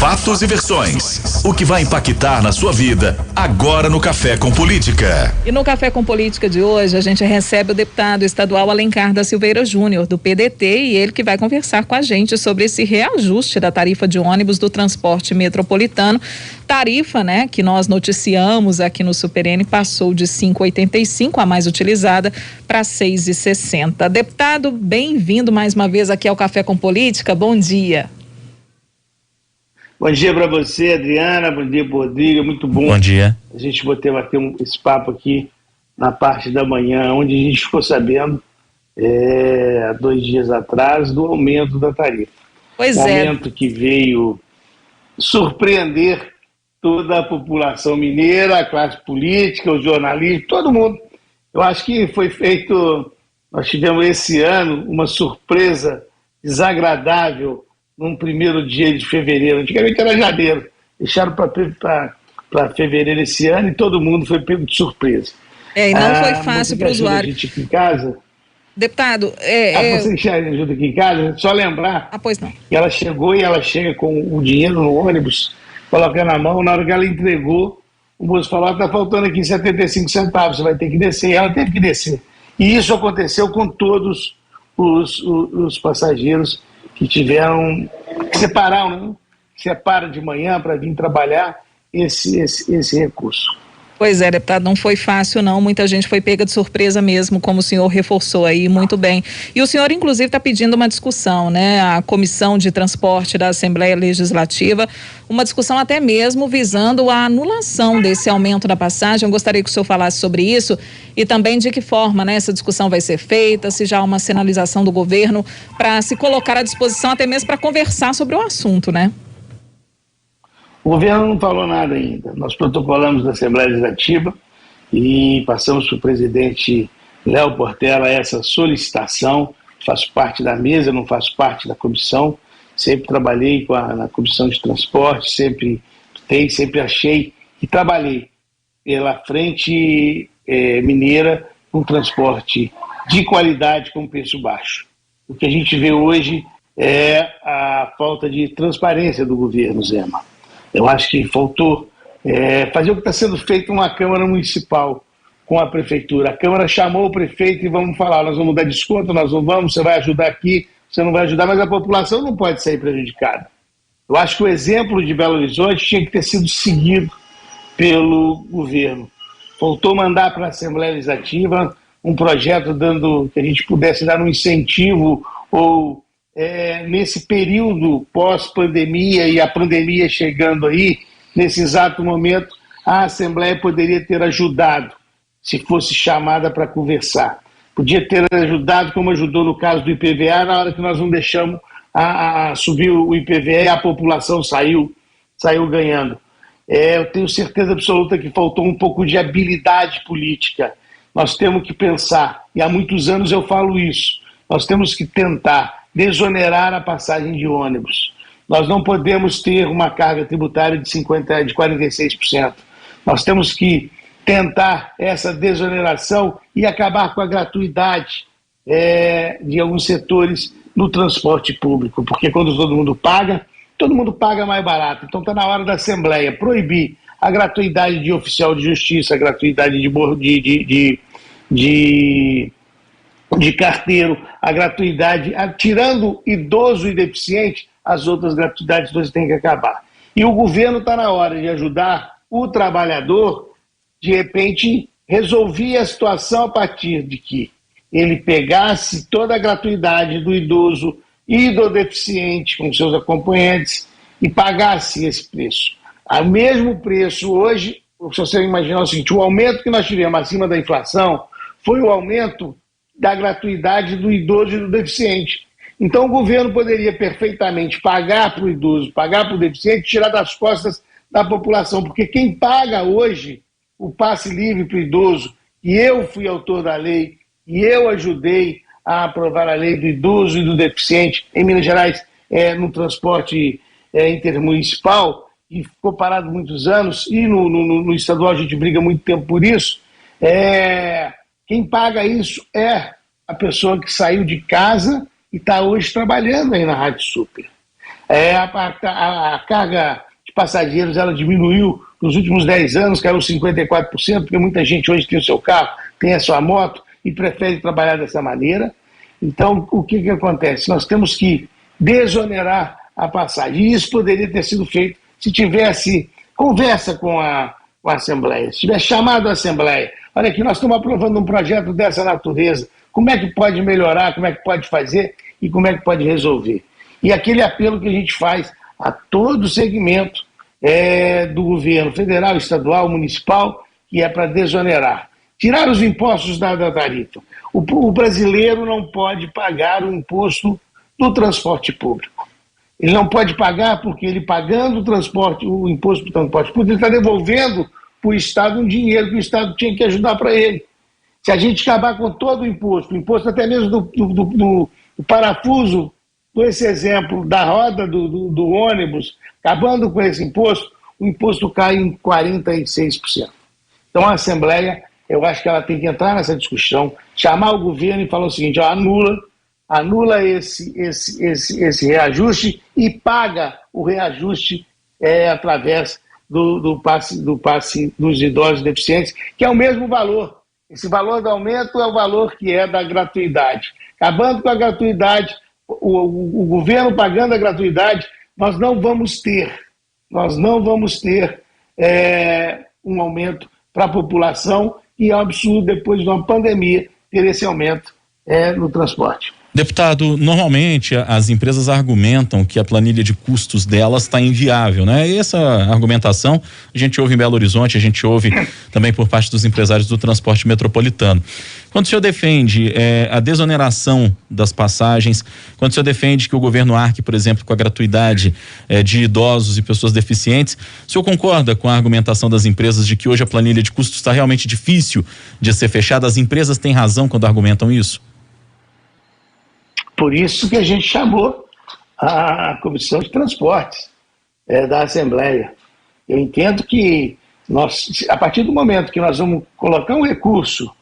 Fatos e versões. O que vai impactar na sua vida agora no Café com Política. E no Café com Política de hoje a gente recebe o deputado estadual Alencar da Silveira Júnior, do PDT, e ele que vai conversar com a gente sobre esse reajuste da tarifa de ônibus do transporte metropolitano. Tarifa, né, que nós noticiamos aqui no Super N, passou de 5,85, a mais utilizada, para 6,60. Deputado, bem-vindo mais uma vez aqui ao Café com Política. Bom dia. Bom dia para você, Adriana. Bom dia, Rodrigo. Muito bom. Bom dia. A gente bater esse papo aqui na parte da manhã, onde a gente ficou sabendo, há 2 dias atrás, do aumento da tarifa. Pois é. Aumento que veio surpreender toda a população mineira, a classe política, os jornalistas, todo mundo. Eu acho que foi feito, nós tivemos esse ano uma surpresa desagradável num primeiro dia de fevereiro. Antigamente era janeiro, deixaram para fevereiro esse ano e todo mundo foi pego de surpresa. E não foi fácil para o usuário. A gente aqui em casa. Deputado, você que ajuda aqui em casa, só lembrar pois não. Que ela chegou e ela chega com o dinheiro no ônibus, coloca na mão, na hora que ela entregou, o moço falou: está faltando aqui 75 centavos, você vai ter que descer. E ela teve que descer. E isso aconteceu com todos os passageiros que tiveram que separar, né? Separa de manhã para vir trabalhar esse recurso. Pois é, deputado, não foi fácil não, muita gente foi pega de surpresa mesmo, como o senhor reforçou aí, muito bem. E o senhor inclusive está pedindo uma discussão, né? A Comissão de Transporte da Assembleia Legislativa, uma discussão até mesmo visando a anulação desse aumento da passagem. Eu gostaria que o senhor falasse sobre isso e também de que forma, né, essa discussão vai ser feita, se já há uma sinalização do governo para se colocar à disposição até mesmo para conversar sobre o assunto, né? O governo não falou nada ainda. Nós protocolamos da Assembleia Legislativa e passamos para o presidente Léo Portela essa solicitação. Faço parte da mesa, não faço parte da comissão. Sempre trabalhei na comissão de transporte, sempre achei e trabalhei pela frente mineira com transporte de qualidade com preço baixo. O que a gente vê hoje é a falta de transparência do governo, Zema. Eu acho que faltou fazer o que está sendo feito numa Câmara Municipal com a Prefeitura. A Câmara chamou o prefeito e vamos falar, nós vamos dar desconto, nós não vamos, você vai ajudar aqui, você não vai ajudar, mas a população não pode sair prejudicada. Eu acho que o exemplo de Belo Horizonte tinha que ter sido seguido pelo governo. Faltou mandar para a Assembleia Legislativa um projeto que a gente pudesse dar um incentivo ou nesse período pós-pandemia e a pandemia chegando aí, nesse exato momento, a Assembleia poderia ter ajudado, se fosse chamada para conversar. Podia ter ajudado, como ajudou no caso do IPVA, na hora que nós não deixamos subir o IPVA e a população saiu ganhando. Eu tenho certeza absoluta que faltou um pouco de habilidade política. Nós temos que pensar, e há muitos anos eu falo isso, nós temos que tentar desonerar a passagem de ônibus. Nós não podemos ter uma carga tributária de 46%. Nós temos que tentar essa desoneração e acabar com a gratuidade de alguns setores no transporte público, porque quando todo mundo paga mais barato. Então está na hora da Assembleia proibir a gratuidade de oficial de justiça, a gratuidade de carteiro, a gratuidade, tirando idoso e deficiente, as outras gratuidades todas têm que acabar. E o governo está na hora de ajudar o trabalhador, de repente, resolver a situação a partir de que ele pegasse toda a gratuidade do idoso e do deficiente com seus acompanhantes e pagasse esse preço. Ao mesmo preço hoje, se você imaginar o seguinte, o aumento que nós tivemos acima da inflação foi o aumento da gratuidade do idoso e do deficiente. Então o governo poderia perfeitamente pagar para o idoso, pagar para o deficiente, tirar das costas da população, porque quem paga hoje o passe livre para o idoso, e eu fui autor da lei, e eu ajudei a aprovar a lei do idoso e do deficiente em Minas Gerais, no transporte intermunicipal, e ficou parado muitos anos, e no estadual a gente briga muito tempo por isso, quem paga isso é a pessoa que saiu de casa e está hoje trabalhando aí na Rádio Super. A carga de passageiros ela diminuiu nos últimos 10 anos, caiu 54%, porque muita gente hoje tem o seu carro, tem a sua moto e prefere trabalhar dessa maneira. Então, o que acontece? Nós temos que desonerar a passagem. E isso poderia ter sido feito se tivesse conversa com a Assembleia, se tivesse chamado a Assembleia. Olha aqui, nós estamos aprovando um projeto dessa natureza. Como é que pode melhorar, como é que pode fazer e como é que pode resolver? E aquele apelo que a gente faz a todo o segmento do governo federal, estadual, municipal, que é para desonerar. Tirar os impostos da tarifa. O brasileiro não pode pagar o imposto do transporte público. Ele não pode pagar porque ele pagando o imposto do transporte público, ele está devolvendo para o Estado um dinheiro que o Estado tinha que ajudar para ele. Se a gente acabar com todo o imposto até mesmo do parafuso, por esse exemplo, da roda do ônibus, acabando com esse imposto, o imposto cai em 46%. Então a Assembleia, eu acho que ela tem que entrar nessa discussão, chamar o governo e falar o seguinte, anula esse reajuste e paga o reajuste através do passe dos idosos deficientes, que é o mesmo valor. Esse valor do aumento é o valor que é da gratuidade. Acabando com a gratuidade, o governo pagando a gratuidade, nós não vamos ter um aumento para a população, e é um absurdo depois de uma pandemia ter esse aumento no transporte. Deputado, normalmente as empresas argumentam que a planilha de custos delas está inviável, né? E essa argumentação a gente ouve em Belo Horizonte, a gente ouve também por parte dos empresários do transporte metropolitano. Quando o senhor defende a desoneração das passagens, quando o senhor defende que o governo arque, por exemplo, com a gratuidade de idosos e pessoas deficientes, o senhor concorda com a argumentação das empresas de que hoje a planilha de custos está realmente difícil de ser fechada? As empresas têm razão quando argumentam isso? Por isso que a gente chamou a Comissão de Transportes da Assembleia. Eu entendo que a partir do momento que nós vamos colocar um recurso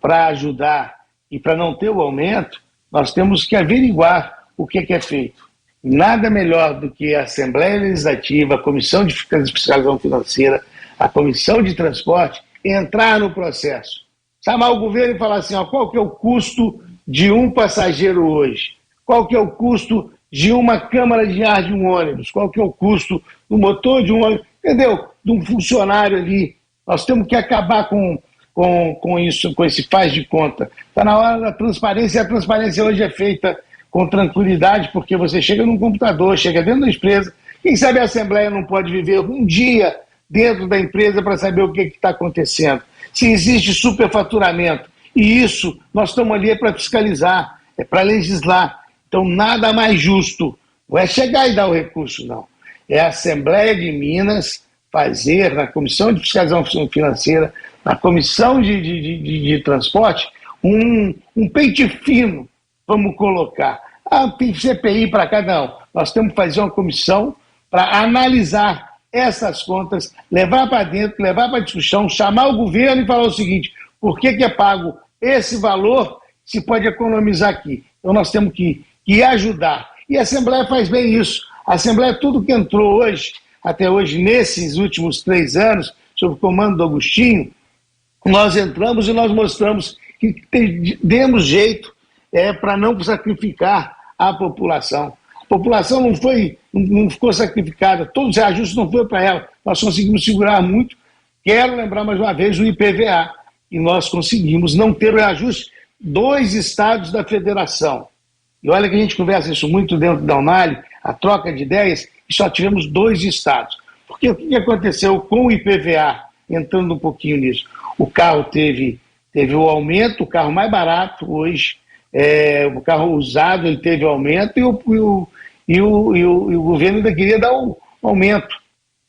para ajudar e para não ter o aumento, nós temos que averiguar o que é feito. Nada melhor do que a Assembleia Legislativa, a Comissão de Fiscalização Financeira, a Comissão de Transporte, entrar no processo. Chamar o governo e falar assim, qual que é o custo de um passageiro hoje? Qual que é o custo de uma câmara de ar de um ônibus? Qual que é o custo do motor de um ônibus? Entendeu? De um funcionário ali. Nós temos que acabar com isso, com esse faz de conta. Está na hora da transparência, e a transparência hoje é feita com tranquilidade, porque você chega num computador, chega dentro da empresa. Quem sabe a Assembleia não pode viver um dia dentro da empresa para saber o que está acontecendo. Se existe superfaturamento, e isso nós estamos ali para fiscalizar, para legislar. Então nada mais justo, não é chegar e dar o recurso, não. É a Assembleia de Minas fazer, na Comissão de Fiscalização Financeira, na Comissão de Transporte, um pente fino, vamos colocar. Tem CPI para cada um. Nós temos que fazer uma comissão para analisar essas contas, levar para dentro, levar para discussão, chamar o governo e falar o seguinte, por que é pago esse valor se pode economizar aqui? Então nós temos que ajudar. E a Assembleia faz bem isso. A Assembleia, tudo que entrou hoje, até hoje, nesses últimos 3 anos, sob o comando do Agostinho, nós entramos e nós mostramos que demos jeito para não sacrificar a população. A população não ficou sacrificada, todos os reajustes não foram para ela. Nós conseguimos segurar muito. Quero lembrar mais uma vez o IPVA, e nós conseguimos não ter o reajuste 2 estados da federação. E olha que a gente conversa isso muito dentro da UNALI, a troca de ideias, e só tivemos 2 estados. Porque o que aconteceu com o IPVA, entrando um pouquinho nisso? O carro teve o aumento, o carro mais barato hoje, o carro usado ele teve aumento e o governo ainda queria dar um aumento.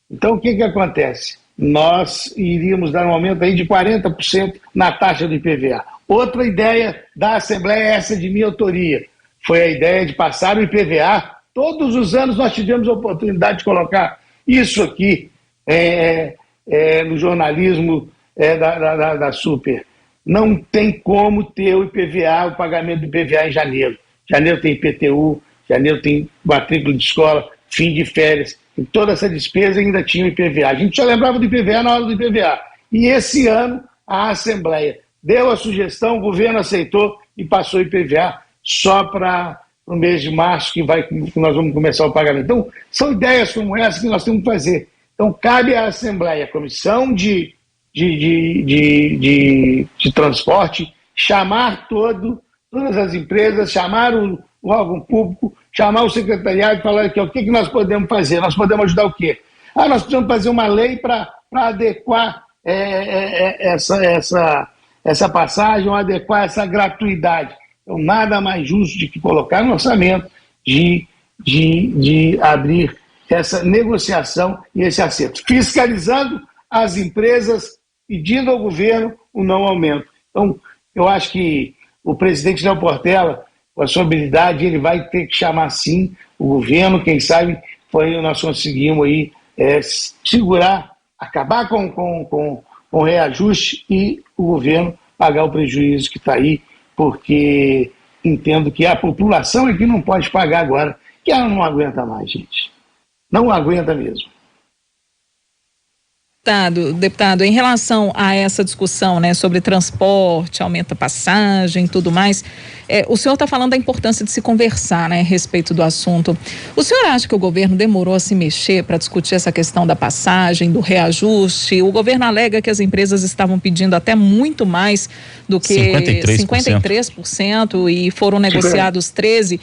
Então o que acontece? Nós iríamos dar um aumento aí de 40% na taxa do IPVA. Outra ideia da Assembleia, essa de minha autoria, foi a ideia de passar o IPVA. Todos os anos nós tivemos a oportunidade de colocar isso aqui no jornalismo da Super. Não tem como ter o IPVA, o pagamento do IPVA em janeiro. Janeiro tem IPTU, janeiro tem matrícula de escola, fim de férias, e toda essa despesa ainda tinha o IPVA. A gente só lembrava do IPVA na hora do IPVA. E esse ano a Assembleia deu a sugestão, o governo aceitou e passou o IPVA só para o mês de março, que nós vamos começar o pagamento. Então, são ideias como essa que nós temos que fazer. Então, cabe à Assembleia, a Comissão de Transporte, chamar todas as empresas, chamar o órgão público, chamar o secretariado e falar aqui, o que nós podemos fazer? Nós podemos ajudar o quê? Nós precisamos fazer uma lei para adequar essa passagem, ou adequar essa gratuidade. Então, nada mais justo de que colocar no orçamento de abrir essa negociação e esse acerto, fiscalizando as empresas, pedindo ao governo o não aumento. Então, eu acho que o presidente Léo Portela, com a sua habilidade, ele vai ter que chamar sim o governo, quem sabe nós conseguimos aí segurar, acabar com o reajuste e o governo pagar o prejuízo que está aí, porque entendo que a população é que não pode pagar agora, que ela não aguenta mais, gente. Não aguenta mesmo. Deputado, em relação a essa discussão, né, sobre transporte, aumenta a passagem e tudo mais, o senhor está falando da importância de se conversar, né, a respeito do assunto. O senhor acha que o governo demorou a se mexer para discutir essa questão da passagem, do reajuste? O governo alega que as empresas estavam pedindo até muito mais do que 53% e foram negociados 13%,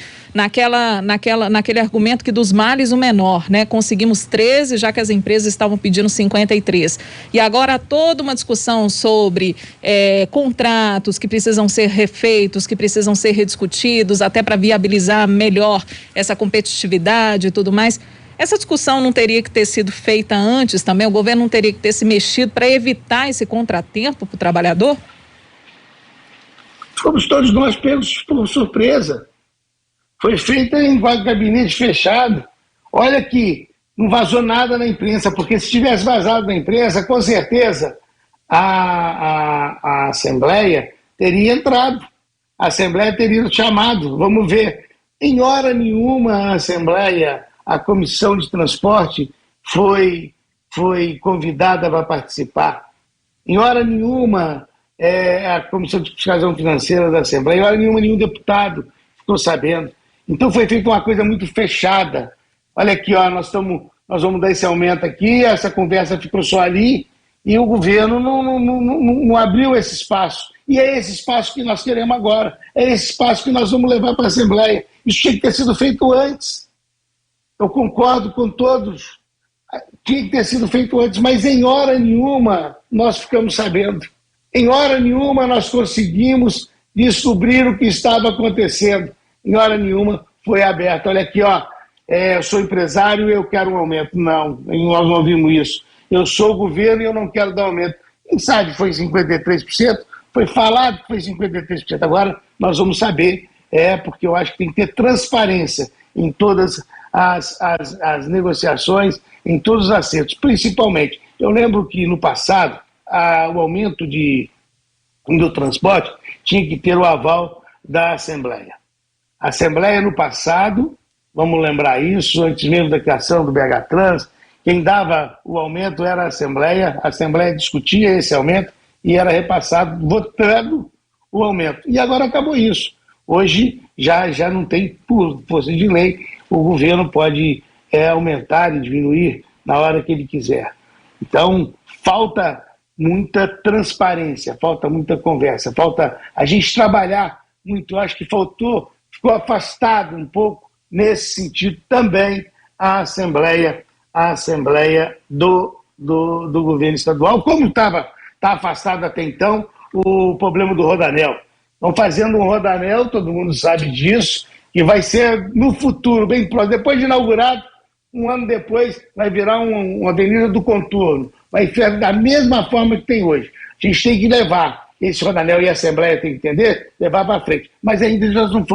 naquele argumento que dos males o menor, né? Conseguimos 13%, já que as empresas estavam pedindo 53%. E agora há toda uma discussão sobre contratos que precisam ser refeitos, que precisam ser rediscutidos, até para viabilizar melhor essa competitividade e tudo mais. Essa discussão não teria que ter sido feita antes também? O governo não teria que ter se mexido para evitar esse contratempo para o trabalhador? Fomos todos nós pegos por surpresa. Foi feita em gabinete fechado. Olha que não vazou nada na imprensa, porque se tivesse vazado na imprensa, com certeza a Assembleia teria entrado. A Assembleia teria chamado. Vamos ver. Em hora nenhuma a Assembleia, a Comissão de Transporte foi convidada para participar. Em hora nenhuma a Comissão de Fiscalização Financeira da Assembleia, em hora nenhuma nenhum deputado ficou sabendo. Então foi feita uma coisa muito fechada. Olha aqui, nós vamos dar esse aumento aqui, essa conversa ficou só ali, e o governo não abriu esse espaço. E é esse espaço que nós queremos agora, é esse espaço que nós vamos levar para a Assembleia. Isso tinha que ter sido feito antes. Eu concordo com todos, tinha que ter sido feito antes, mas em hora nenhuma nós ficamos sabendo. Em hora nenhuma nós conseguimos descobrir o que estava acontecendo. Em hora nenhuma foi aberto. Olha aqui, eu sou empresário e eu quero um aumento. Não, nós não vimos isso. Eu sou o governo e eu não quero dar aumento. Quem sabe foi 53%, foi falado que foi 53%. Agora nós vamos saber, porque eu acho que tem que ter transparência em todas as negociações, em todos os acertos. Principalmente, eu lembro que no passado, o aumento do transporte tinha que ter o aval da Assembleia. A Assembleia no passado, vamos lembrar isso, antes mesmo da criação do BH Trans, quem dava o aumento era a Assembleia discutia esse aumento e era repassado votando o aumento. E agora acabou isso. Hoje já não tem, por força de lei, o governo pode aumentar e diminuir na hora que ele quiser. Então, falta muita transparência, falta muita conversa, falta a gente trabalhar muito. Eu acho que ficou afastado um pouco nesse sentido também a Assembleia do governo estadual, como estava afastado até então o problema do Rodanel. Estão fazendo um Rodanel, todo mundo sabe disso, que vai ser no futuro, bem próximo, depois de inaugurado, um ano depois vai virar uma avenida do contorno, vai ser da mesma forma que tem hoje. A gente tem que levar esse Rodanel e a Assembleia tem que entender, levar para frente. Mas ainda nós não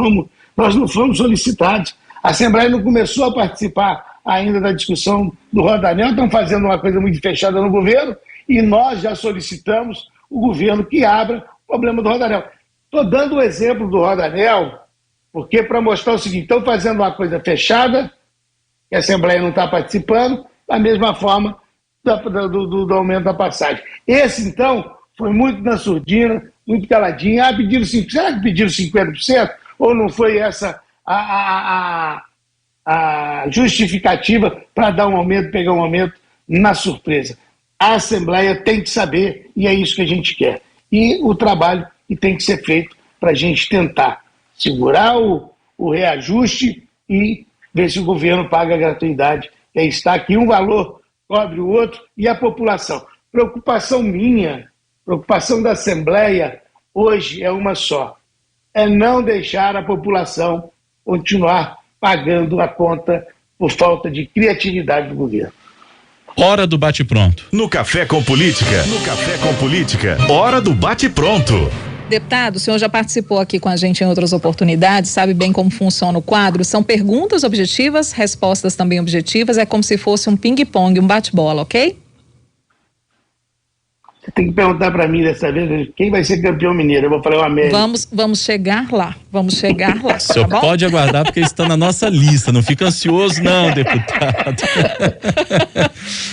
fomos solicitados. A Assembleia não começou a participar ainda da discussão do Rodanel, estão fazendo uma coisa muito fechada no governo e nós já solicitamos o governo que abra o problema do Rodanel. Estou dando o exemplo do Rodanel Porque para mostrar o seguinte, estão fazendo uma coisa fechada, que a Assembleia não está participando, da mesma forma do aumento da passagem. Esse, então, foi muito na surdina, muito caladinho. Pediram 5%. Será que pediram 50%? Ou não foi essa a justificativa para dar um aumento, pegar um aumento na surpresa? A Assembleia tem que saber, e é isso que a gente quer. E o trabalho que tem que ser feito para a gente tentar segurar o reajuste e ver se o governo paga a gratuidade. Que está aqui um valor cobre o outro, e a população. Preocupação minha, preocupação da Assembleia, hoje é uma só. É não deixar a população continuar pagando a conta por falta de criatividade do governo. Hora do bate-pronto. No Café com Política. No Café com Política. Hora do bate-pronto. Deputado, o senhor já participou aqui com a gente em outras oportunidades, sabe bem como funciona o quadro. São perguntas objetivas, respostas também objetivas, é como se fosse um ping-pong, um bate-bola, ok? Você tem que perguntar para mim dessa vez quem vai ser campeão mineiro. Eu vou falar o América. Vamos chegar lá, O senhor tá bom? pode aguardar porque está na nossa lista, não fica ansioso não, deputado.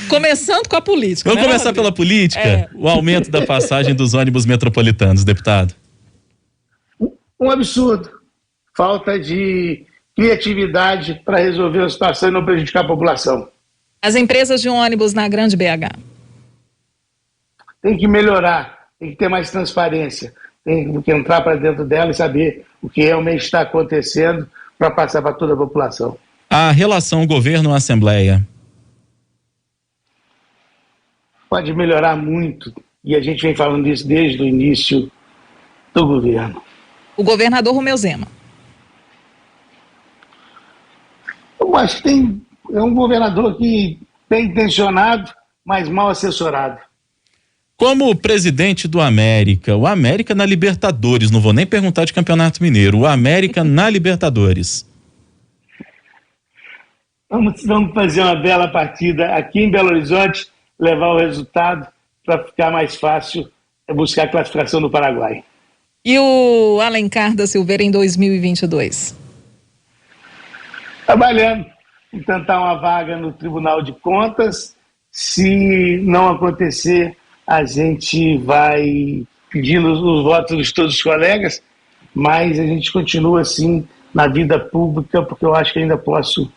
Começando com a política. Vamos começar Rodrigo? pela política? O aumento da passagem dos ônibus metropolitanos, deputado. Um absurdo. Falta de criatividade para resolver a situação e não prejudicar a população. As empresas de ônibus na Grande BH. Tem que melhorar, tem que ter mais transparência, tem que entrar para dentro dela e saber o que realmente está acontecendo para passar para toda a população. A relação governo-assembleia. Pode melhorar muito, e a gente vem falando isso desde o início do governo. O governador Romeu Zema. Eu acho que é um governador que bem intencionado, mas mal assessorado. Como presidente do América, o América na Libertadores, não vou nem perguntar de Campeonato Mineiro, o América na Libertadores. Vamos fazer uma bela partida aqui em Belo Horizonte, levar o resultado para ficar mais fácil buscar a classificação do Paraguai. E o Alencar da Silveira em 2022? Trabalhando em tentar uma vaga no Tribunal de Contas. Se não acontecer, a gente vai pedindo os votos de todos os colegas, mas a gente continua assim na vida pública, porque eu acho que ainda posso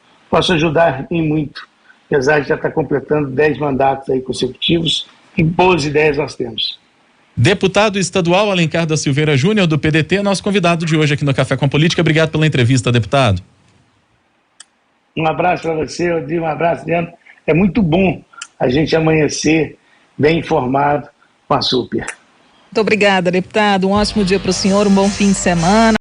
ajudar em muito, apesar de já estar completando 10 mandatos aí consecutivos, e boas ideias nós temos. Deputado estadual Alencar da Silveira Júnior, do PDT, nosso convidado de hoje aqui no Café com Política. Obrigado pela entrevista, deputado. Um abraço para você, Rodrigo, um abraço, Leandro. É muito bom a gente amanhecer bem informado com a Super. Muito obrigada, deputado. Um ótimo dia para o senhor, um bom fim de semana.